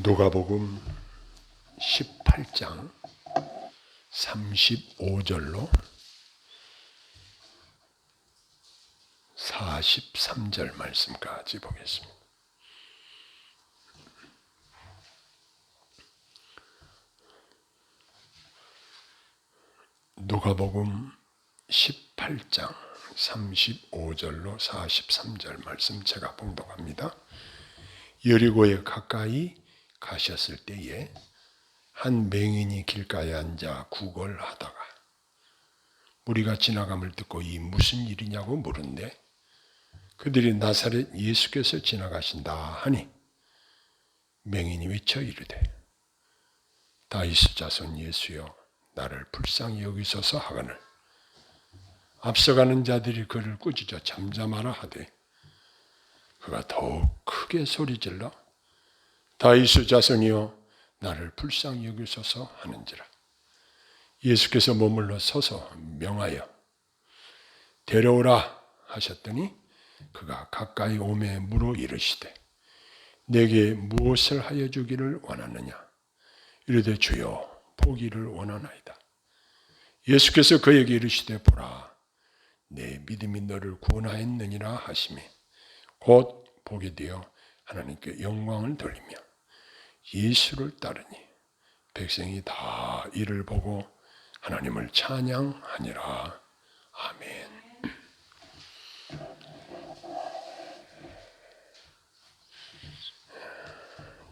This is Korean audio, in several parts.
누가복음 18장 35절로 43절 말씀까지 보겠습니다. 누가복음 18장 35절로 43절 말씀 제가 봉독합니다. 여리고에 가까이 가셨을 때에 한 맹인이 길가에 앉아 구걸하다가 무리가 지나감을 듣고 이 무슨 일이냐고 물은데 그들이 나사렛 예수께서 지나가신다 하니 맹인이 외쳐 이르되 다윗의 자손 예수여 나를 불쌍히 여기소서 하거늘 앞서가는 자들이 그를 꾸짖어 잠잠하라 하되 그가 더욱 크게 소리질러 다윗의 자손이여 나를 불쌍히 여기소서 하는지라. 예수께서 머물러 서서 명하여 데려오라 하셨더니 그가 가까이 오매 물어 이르시되 내게 무엇을 하여 주기를 원하느냐. 이르되 주여 보기를 원하나이다. 예수께서 그에게 이르시되 보라 내 믿음이 너를 구원하였느니라 하시매 곧 보게 되어 하나님께 영광을 돌리며 예수를 따르니 백성이 다 이를 보고 하나님을 찬양하니라. 아멘.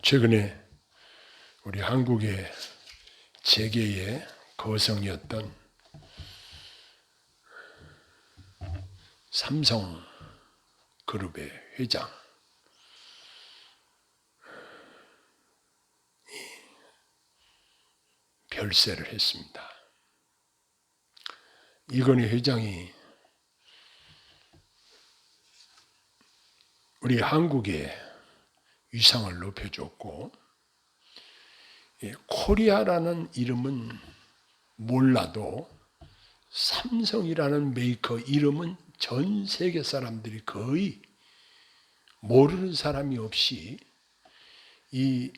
최근에 우리 한국의 재계의 거성이었던 삼성그룹의 회장 별세를 했습니다. 이건희 회장이 우리 한국의 위상을 높여줬고 코리아라는 이름은 몰라도 삼성이라는 메이커 이름은 전 세계 사람들이 거의 모르는 사람이 없이 이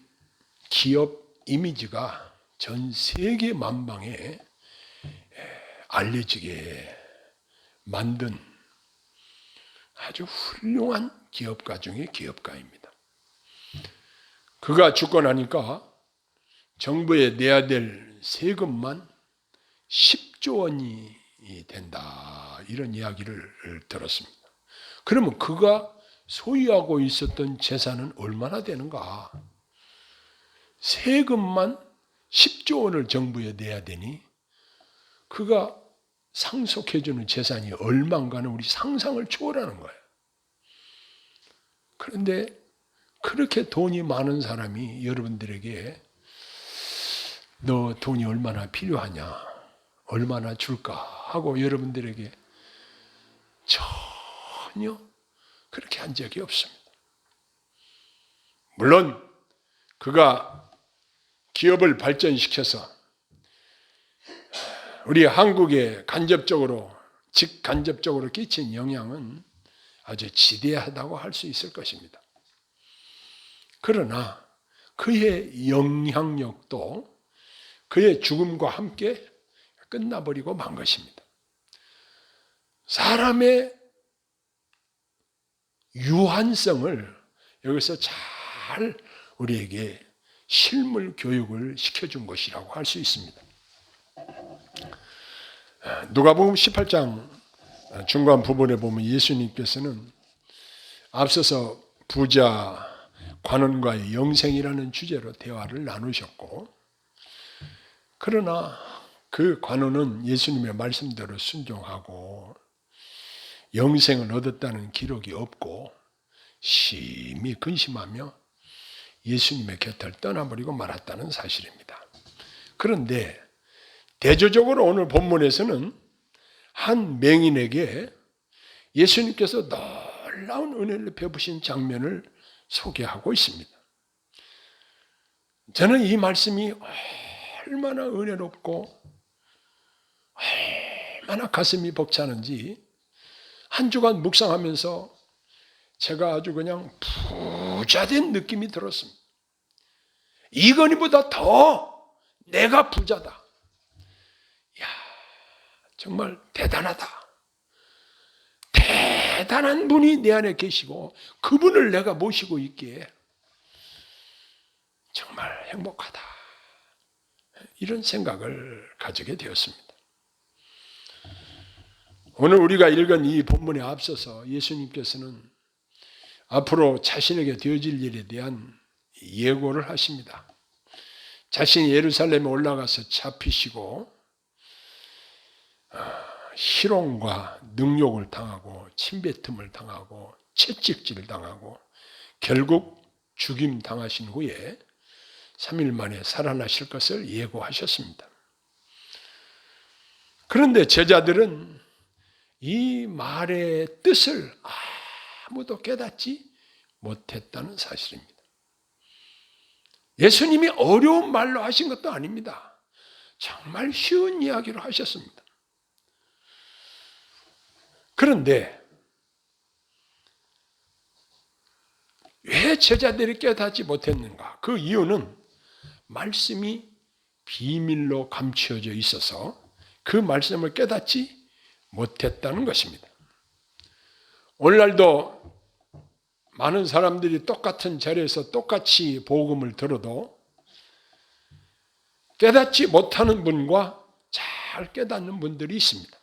기업 이미지가 전 세계 만방에 알려지게 만든 아주 훌륭한 기업가 중에 기업가입니다. 그가 죽고 나니까 정부에 내야 될 세금만 10조 원이 된다. 이런 이야기를 들었습니다. 그러면 그가 소유하고 있었던 재산은 얼마나 되는가? 세금만 10조 원을 정부에 내야 되니 그가 상속해주는 재산이 얼마인가는 우리 상상을 초월하는 거예요. 그런데 그렇게 돈이 많은 사람이 여러분들에게 너 돈이 얼마나 필요하냐, 얼마나 줄까 하고 여러분들에게 전혀 그렇게 한 적이 없습니다. 물론 그가 기업을 발전시켜서 우리 한국에 직간접적으로 끼친 영향은 아주 지대하다고 할 수 있을 것입니다. 그러나 그의 영향력도 그의 죽음과 함께 끝나버리고 만 것입니다. 사람의 유한성을 여기서 잘 우리에게 실물 교육을 시켜준 것이라고 할 수 있습니다. 누가복음 18장 중간 부분에 보면 예수님께서는 앞서서 부자 관원과의 영생이라는 주제로 대화를 나누셨고 그러나 그 관원은 예수님의 말씀대로 순종하고 영생을 얻었다는 기록이 없고 심히 근심하며 예수님의 곁을 떠나버리고 말았다는 사실입니다. 그런데 대조적으로 오늘 본문에서는 한 맹인에게 예수님께서 놀라운 은혜를 베푸신 장면을 소개하고 있습니다. 저는 이 말씀이 얼마나 은혜롭고 얼마나 가슴이 벅차는지 한 주간 묵상하면서 제가 아주 그냥 부자된 느낌이 들었습니다. 이건희보다 더 내가 부자다. 야, 정말 대단하다. 대단한 분이 내 안에 계시고 그분을 내가 모시고 있기에 정말 행복하다. 이런 생각을 가지게 되었습니다. 오늘 우리가 읽은 이 본문에 앞서서 예수님께서는 앞으로 자신에게 되어질 일에 대한 예고를 하십니다. 자신이 예루살렘에 올라가서 잡히시고 희롱과 능욕을 당하고 침뱉음을 당하고 채찍질 당하고 결국 죽임 당하신 후에 3일 만에 살아나실 것을 예고하셨습니다. 그런데 제자들은 이 말의 뜻을 아무도 깨닫지 못했다는 사실입니다. 예수님이 어려운 말로 하신 것도 아닙니다. 정말 쉬운 이야기로 하셨습니다. 그런데 왜 제자들이 깨닫지 못했는가? 그 이유는 말씀이 비밀로 감추어져 있어서 그 말씀을 깨닫지 못했다는 것입니다. 오늘날도 많은 사람들이 똑같은 자리에서 똑같이 복음을 들어도 깨닫지 못하는 분과 잘 깨닫는 분들이 있습니다.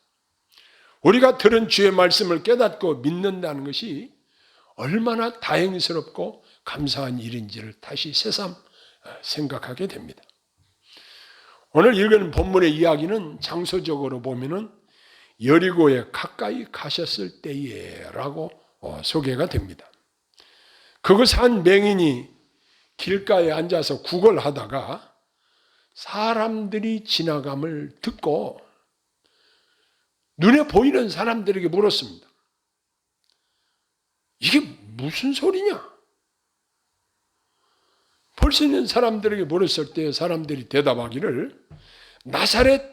우리가 들은 주의 말씀을 깨닫고 믿는다는 것이 얼마나 다행스럽고 감사한 일인지를 다시 새삼 생각하게 됩니다. 오늘 읽은 본문의 이야기는 장소적으로 보면은 여리고에 가까이 가셨을 때에라고 소개가 됩니다. 그곳 한 맹인이 길가에 앉아서 구걸하다가 사람들이 지나감을 듣고 눈에 보이는 사람들에게 물었습니다. 이게 무슨 소리냐? 볼 수 있는 사람들에게 물었을 때 사람들이 대답하기를 나사렛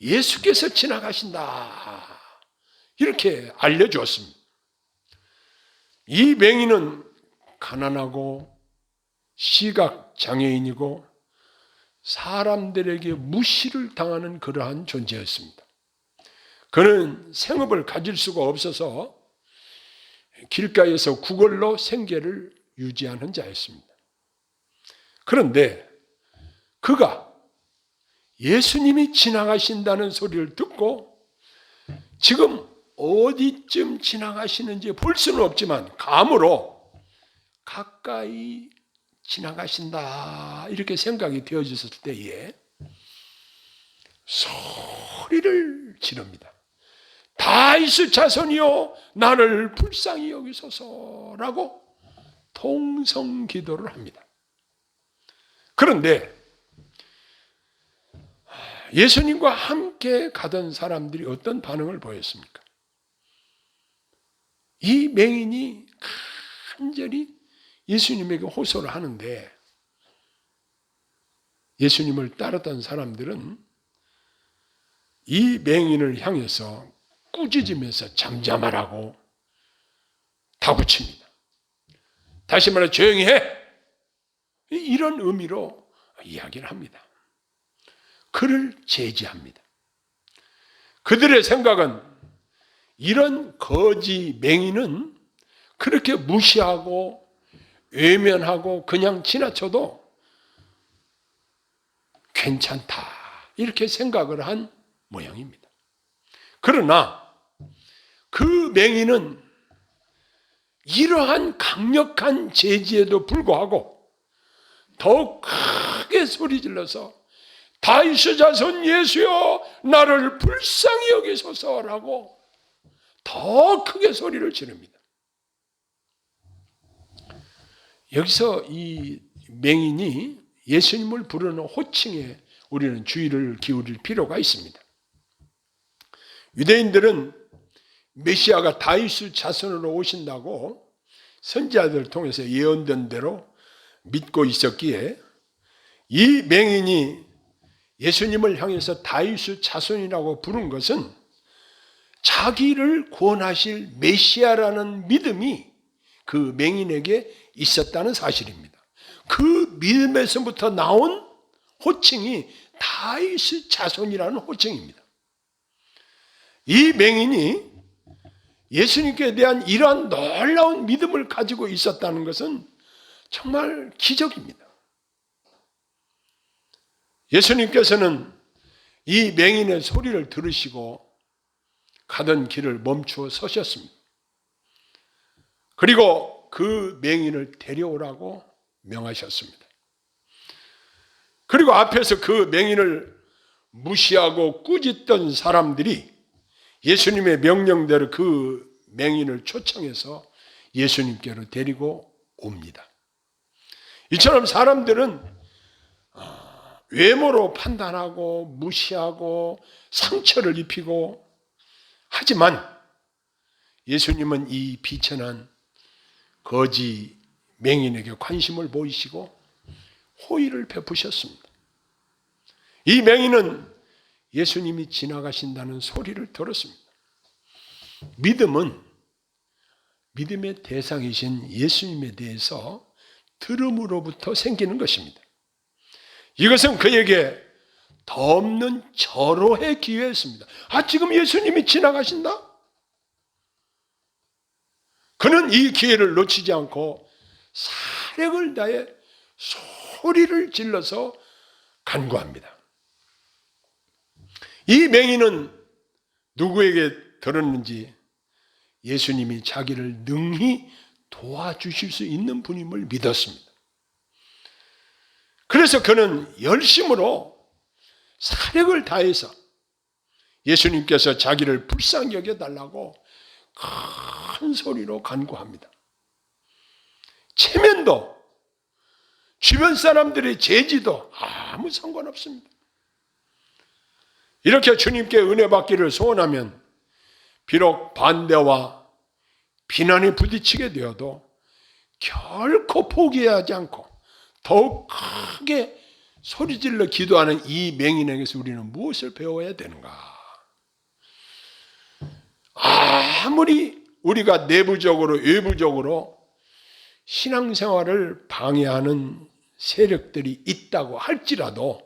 예수께서 지나가신다. 이렇게 알려주었습니다. 이 맹인은 가난하고 시각장애인이고 사람들에게 무시를 당하는 그러한 존재였습니다. 그는 생업을 가질 수가 없어서 길가에서 구걸로 생계를 유지하는 자였습니다. 그런데 그가 예수님이 지나가신다는 소리를 듣고 지금 어디쯤 지나가시는지 볼 수는 없지만 감으로 가까이 지나가신다 이렇게 생각이 되어졌을 때에 소리를 지릅니다. 다윗의 자손이여 나를 불쌍히 여기소서라고 통성 기도를 합니다. 그런데 예수님과 함께 가던 사람들이 어떤 반응을 보였습니까? 이 맹인이 간절히 예수님에게 호소를 하는데 예수님을 따르던 사람들은 이 맹인을 향해서 꾸짖으면서 잠잠하라고 다구칩니다. 다시 말해 조용히 해! 이런 의미로 이야기를 합니다. 그를 제지합니다. 그들의 생각은 이런 거지 맹인은 그렇게 무시하고 외면하고 그냥 지나쳐도 괜찮다 이렇게 생각을 한 모양입니다. 그러나 그 맹인은 이러한 강력한 제지에도 불구하고 더욱 크게 소리질러서 다윗의 자손 예수여 나를 불쌍히 여기소서라고 더 크게 소리를 지릅니다. 여기서 이 맹인이 예수님을 부르는 호칭에 우리는 주의를 기울일 필요가 있습니다. 유대인들은 메시아가 다윗의 자손으로 오신다고 선지자들을 통해서 예언된 대로 믿고 있었기에 이 맹인이 예수님을 향해서 다윗의 자손이라고 부른 것은 자기를 구원하실 메시아라는 믿음이 그 맹인에게 있었다는 사실입니다. 그 믿음에서부터 나온 호칭이 다윗의 자손이라는 호칭입니다. 이 맹인이 예수님께 대한 이러한 놀라운 믿음을 가지고 있었다는 것은 정말 기적입니다. 예수님께서는 이 맹인의 소리를 들으시고 가던 길을 멈추어 서셨습니다. 그리고 그 맹인을 데려오라고 명하셨습니다. 그리고 앞에서 그 맹인을 무시하고 꾸짖던 사람들이 예수님의 명령대로 그 맹인을 초청해서 예수님께로 데리고 옵니다. 이처럼 사람들은 외모로 판단하고 무시하고 상처를 입히고 하지만 예수님은 이 비천한 거지 맹인에게 관심을 보이시고 호의를 베푸셨습니다. 이 맹인은 예수님이 지나가신다는 소리를 들었습니다. 믿음은 믿음의 대상이신 예수님에 대해서 들음으로부터 생기는 것입니다. 이것은 그에게 덧없는 절호의 기회였습니다. 지금 예수님이 지나가신다? 그는 이 기회를 놓치지 않고 사력을 다해 소리를 질러서 간구합니다. 이 맹인은 누구에게 들었는지 예수님이 자기를 능히 도와주실 수 있는 분임을 믿었습니다. 그래서 그는 열심으로 사력을 다해서 예수님께서 자기를 불쌍히 여겨달라고 큰 소리로 간구합니다. 체면도 주변 사람들의 제지도 아무 상관없습니다. 이렇게 주님께 은혜 받기를 소원하면 비록 반대와 비난에 부딪히게 되어도 결코 포기하지 않고 더욱 크게 소리질러 기도하는 이 맹인에게서 우리는 무엇을 배워야 되는가? 아무리 우리가 내부적으로 외부적으로 신앙생활을 방해하는 세력들이 있다고 할지라도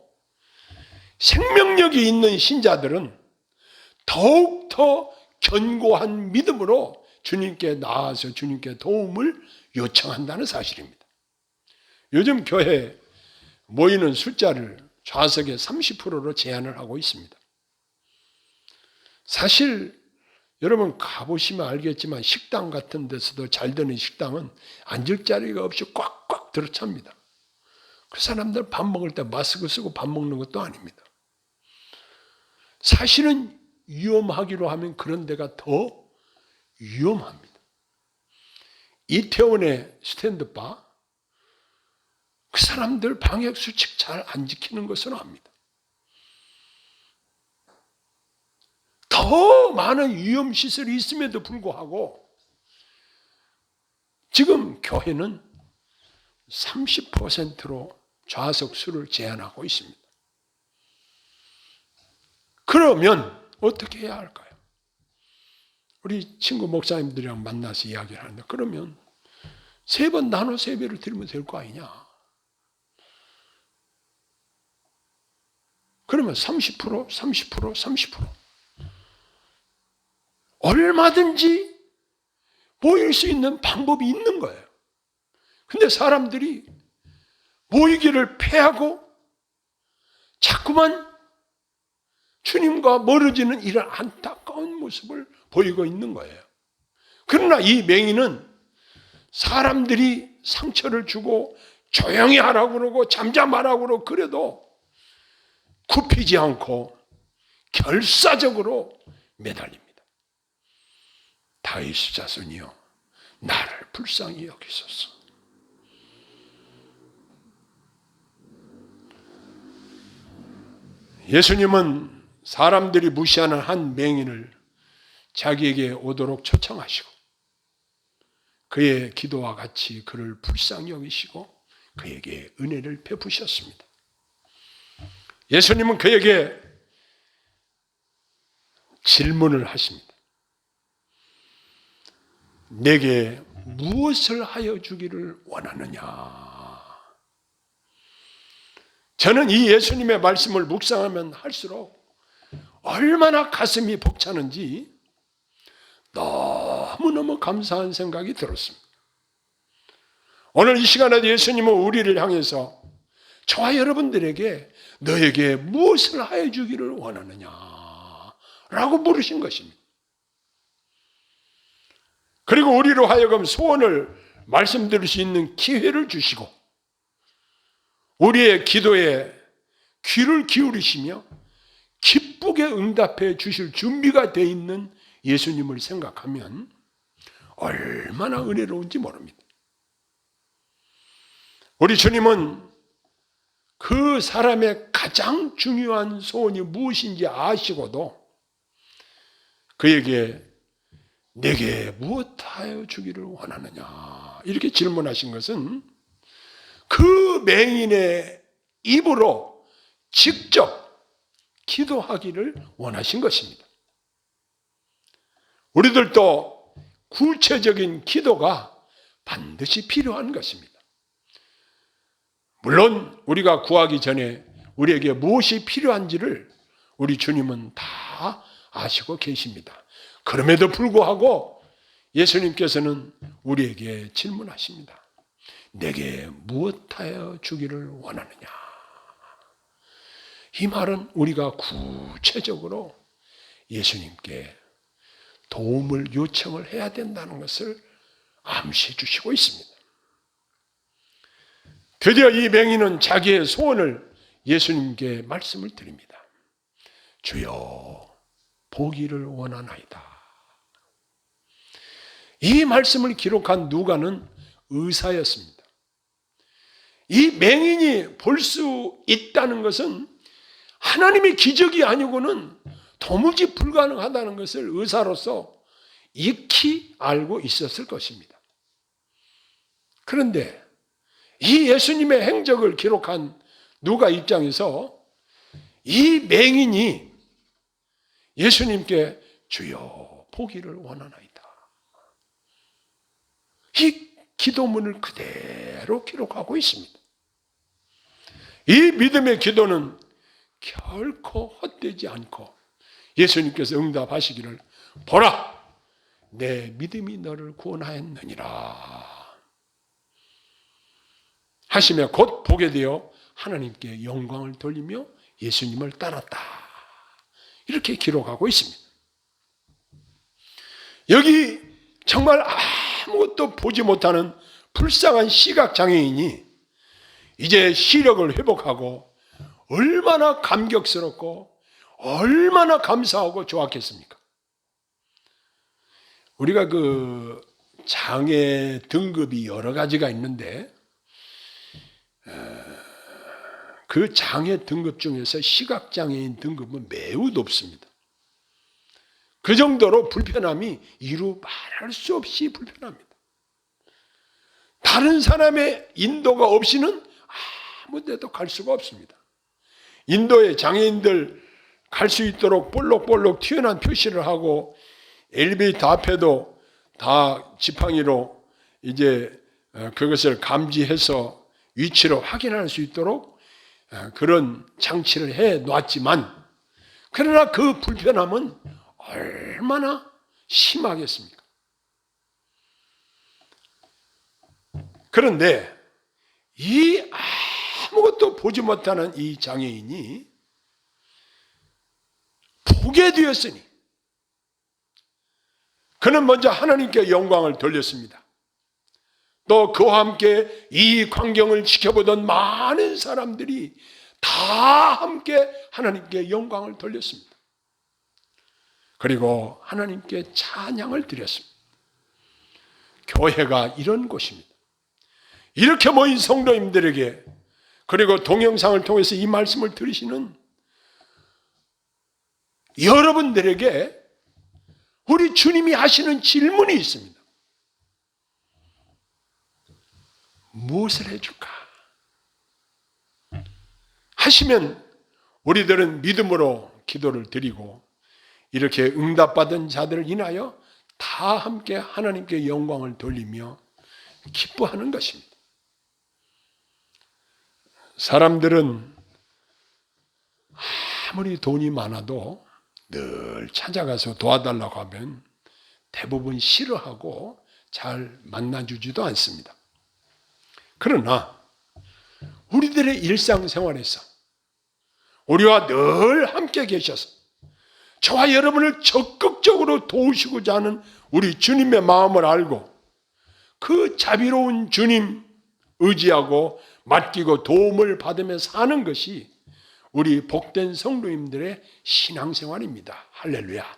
생명력이 있는 신자들은 더욱더 견고한 믿음으로 주님께 나아서 주님께 도움을 요청한다는 사실입니다. 요즘 교회에 모이는 숫자를 좌석의 30%로 제한을 하고 있습니다. 사실 여러분 가보시면 알겠지만 식당 같은 데서도 잘 되는 식당은 앉을 자리가 없이 꽉꽉 들어찹니다. 그 사람들 밥 먹을 때 마스크 쓰고 밥 먹는 것도 아닙니다. 사실은 위험하기로 하면 그런 데가 더 위험합니다. 이태원의 스탠드바, 그 사람들 방역수칙 잘 안 지키는 것으로 압니다. 더 많은 위험시설이 있음에도 불구하고 지금 교회는 30%로 좌석 수를 제한하고 있습니다. 그러면 어떻게 해야 할까요? 우리 친구 목사님들이랑 만나서 이야기를 하는데 그러면 3번 나눠서 예배를 드리면 될 거 아니냐? 그러면 30%, 30%, 30%. 얼마든지 모일 수 있는 방법이 있는 거예요. 근데 사람들이 모이기를 패하고 자꾸만 주님과 멀어지는 이런 안타까운 모습을 보이고 있는 거예요. 그러나 이 맹인은 사람들이 상처를 주고 조용히 하라고 그러고 잠잠하라고 그러고 그래도 굽히지 않고 결사적으로 매달립니다. 다윗의 자손이여 나를 불쌍히 여기소서. 예수님은 사람들이 무시하는 한 맹인을 자기에게 오도록 초청하시고 그의 기도와 같이 그를 불쌍히 여기시고 그에게 은혜를 베푸셨습니다. 예수님은 그에게 질문을 하십니다. 내게 무엇을 하여 주기를 원하느냐? 저는 이 예수님의 말씀을 묵상하면 할수록 얼마나 가슴이 벅차는지 너무너무 감사한 생각이 들었습니다. 오늘 이 시간에도 예수님은 우리를 향해서 저와 여러분들에게 너에게 무엇을 하여 주기를 원하느냐 라고 물으신 것입니다. 그리고 우리로 하여금 소원을 말씀드릴 수 있는 기회를 주시고 우리의 기도에 귀를 기울이시며 기쁘게 응답해 주실 준비가 되어 있는 예수님을 생각하면 얼마나 은혜로운지 모릅니다. 우리 주님은 그 사람의 가장 중요한 소원이 무엇인지 아시고도 그에게 내게 무엇하여 주기를 원하느냐 이렇게 질문하신 것은 그 맹인의 입으로 직접 기도하기를 원하신 것입니다. 우리들도 구체적인 기도가 반드시 필요한 것입니다. 물론 우리가 구하기 전에 우리에게 무엇이 필요한지를 우리 주님은 다 아시고 계십니다. 그럼에도 불구하고 예수님께서는 우리에게 질문하십니다. 내게 무엇하여 주기를 원하느냐? 이 말은 우리가 구체적으로 예수님께 도움을 요청을 해야 된다는 것을 암시해 주시고 있습니다. 드디어 이 맹인은 자기의 소원을 예수님께 말씀을 드립니다. 주여 보기를 원하나이다. 이 말씀을 기록한 누가는 의사였습니다. 이 맹인이 볼 수 있다는 것은 하나님의 기적이 아니고는 도무지 불가능하다는 것을 의사로서 익히 알고 있었을 것입니다. 그런데 이 예수님의 행적을 기록한 누가 입장에서 이 맹인이 예수님께 주여 보기를 원하나이다. 이 기도문을 그대로 기록하고 있습니다. 이 믿음의 기도는 결코 헛되지 않고 예수님께서 응답하시기를 보라 내 믿음이 너를 구원하였느니라 하시며 곧 보게 되어 하나님께 영광을 돌리며 예수님을 따랐다. 이렇게 기록하고 있습니다. 여기 정말 아무것도 보지 못하는 불쌍한 시각장애인이 이제 시력을 회복하고 얼마나 감격스럽고 얼마나 감사하고 좋았겠습니까? 우리가 그 장애 등급이 여러 가지가 있는데 그 장애 등급 중에서 시각장애인 등급은 매우 높습니다. 그 정도로 불편함이 이루 말할 수 없이 불편합니다. 다른 사람의 인도가 없이는 아무 데도 갈 수가 없습니다. 인도의 장애인들 갈 수 있도록 볼록볼록 튀어나온 표시를 하고 엘리베이터 앞에도 다 지팡이로 이제 그것을 감지해서 위치로 확인할 수 있도록 그런 장치를 해 놨지만 그러나 그 불편함은 얼마나 심하겠습니까? 그런데 이 아무것도 보지 못하는 이 장애인이 보게 되었으니 그는 먼저 하나님께 영광을 돌렸습니다. 또 그와 함께 이 광경을 지켜보던 많은 사람들이 다 함께 하나님께 영광을 돌렸습니다. 그리고 하나님께 찬양을 드렸습니다. 교회가 이런 곳입니다. 이렇게 모인 성도님들에게 그리고 동영상을 통해서 이 말씀을 들으시는 여러분들에게 우리 주님이 하시는 질문이 있습니다. 무엇을 해줄까? 하시면 우리들은 믿음으로 기도를 드리고 이렇게 응답받은 자들을 인하여 다 함께 하나님께 영광을 돌리며 기뻐하는 것입니다. 사람들은 아무리 돈이 많아도 늘 찾아가서 도와달라고 하면 대부분 싫어하고 잘 만나주지도 않습니다. 그러나 우리들의 일상생활에서 우리와 늘 함께 계셔서 저와 여러분을 적극적으로 도우시고자 하는 우리 주님의 마음을 알고 그 자비로운 주님 의지하고 맡기고 도움을 받으며 사는 것이 우리 복된 성도님들의 신앙생활입니다. 할렐루야.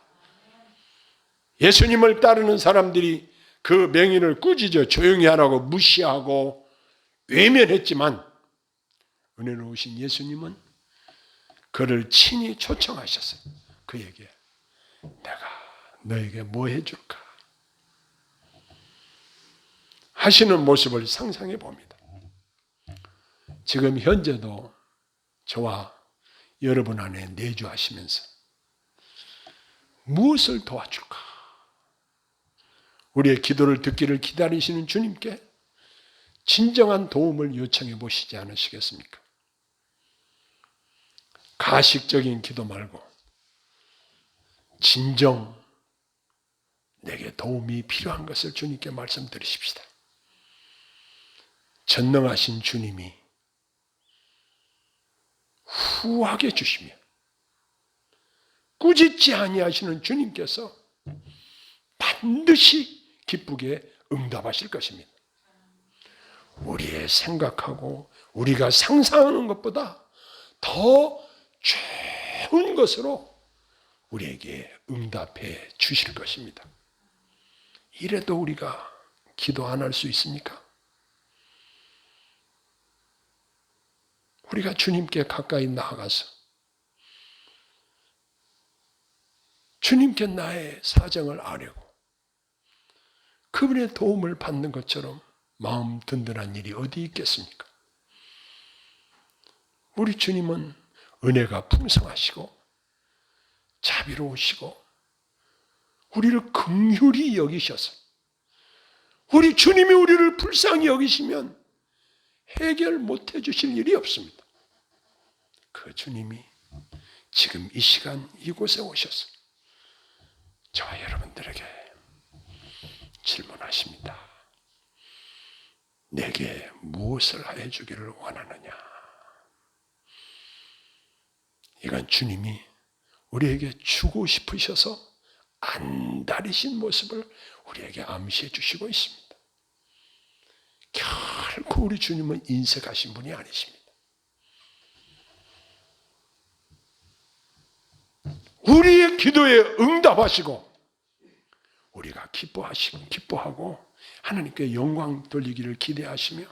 예수님을 따르는 사람들이 그 맹인을 꾸짖어 조용히 하라고 무시하고 외면했지만 은혜로우신 예수님은 그를 친히 초청하셔서 그에게 내가 너에게 뭐 해줄까 하시는 모습을 상상해 봅니다. 지금 현재도 저와 여러분 안에 내주하시면서 무엇을 도와줄까? 우리의 기도를 듣기를 기다리시는 주님께 진정한 도움을 요청해 보시지 않으시겠습니까? 가식적인 기도 말고 진정 내게 도움이 필요한 것을 주님께 말씀드리십시다. 전능하신 주님이 후하게 주시며 꾸짖지 아니하시는 주님께서 반드시 기쁘게 응답하실 것입니다. 우리의 생각하고 우리가 상상하는 것보다 더 좋은 것으로 우리에게 응답해 주실 것입니다. 이래도 우리가 기도 안 할 수 있습니까? 우리가 주님께 가까이 나아가서 주님께 나의 사정을 아뢰고 그분의 도움을 받는 것처럼 마음 든든한 일이 어디 있겠습니까? 우리 주님은 은혜가 풍성하시고 자비로우시고 우리를 긍휼히 여기셔서 우리 주님이 우리를 불쌍히 여기시면 해결 못해 주실 일이 없습니다. 그 주님이 지금 이 시간 이곳에 오셔서 저와 여러분들에게 질문하십니다. 내게 무엇을 해주기를 원하느냐? 이건 주님이 우리에게 주고 싶으셔서 안달이신 모습을 우리에게 암시해 주시고 있습니다. 결코 우리 주님은 인색하신 분이 아니십니다. 우리의 기도에 응답하시고 우리가 기뻐하고 하나님께 영광 돌리기를 기대하시며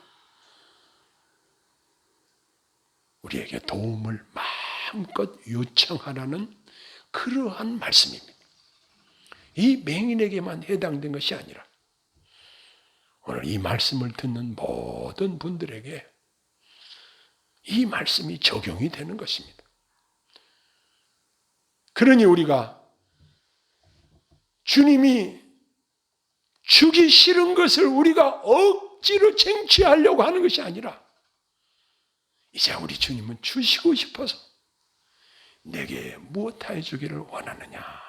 우리에게 도움을 마음껏 요청하라는 그러한 말씀입니다. 이 맹인에게만 해당된 것이 아니라 오늘 이 말씀을 듣는 모든 분들에게 이 말씀이 적용이 되는 것입니다. 그러니 우리가 주님이 주기 싫은 것을 우리가 억지로 쟁취하려고 하는 것이 아니라 이제 우리 주님은 주시고 싶어서 내게 무엇하여 주기를 원하느냐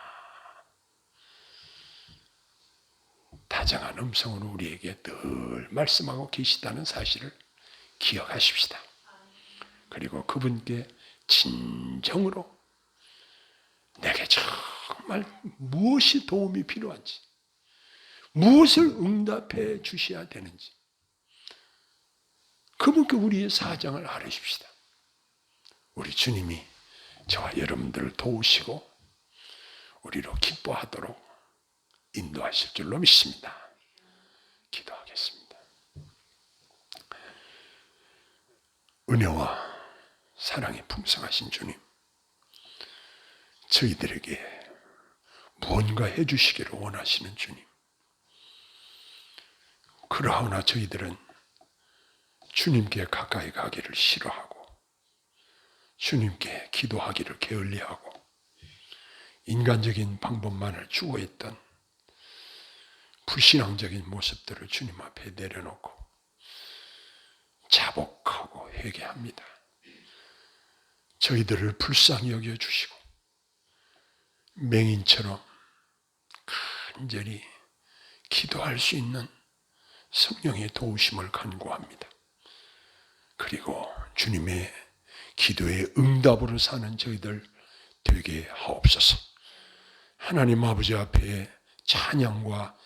다정한 음성으로 우리에게 늘 말씀하고 계시다는 사실을 기억하십시다. 그리고 그분께 진정으로 내게 정말 무엇이 도움이 필요한지 무엇을 응답해 주셔야 되는지 그분께 우리의 사정을 아뢰십시다. 우리 주님이 저와 여러분들을 도우시고 우리로 기뻐하도록 인도하실 줄로 믿습니다. 기도하겠습니다. 은혜와 사랑이 풍성하신 주님, 저희들에게 무언가 해주시기를 원하시는 주님, 그러하나 저희들은 주님께 가까이 가기를 싫어하고 주님께 기도하기를 게을리하고 인간적인 방법만을 추구했던 불신앙적인 모습들을 주님 앞에 내려놓고 자복하고 회개합니다. 저희들을 불쌍히 여겨주시고 맹인처럼 간절히 기도할 수 있는 성령의 도우심을 간구합니다. 그리고 주님의 기도의 응답으로 사는 저희들 되게 하옵소서. 하나님 아버지 앞에 찬양과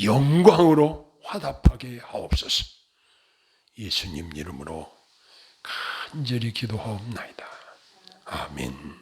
영광으로 화답하게 하옵소서. 예수님 이름으로 간절히 기도하옵나이다. 아멘.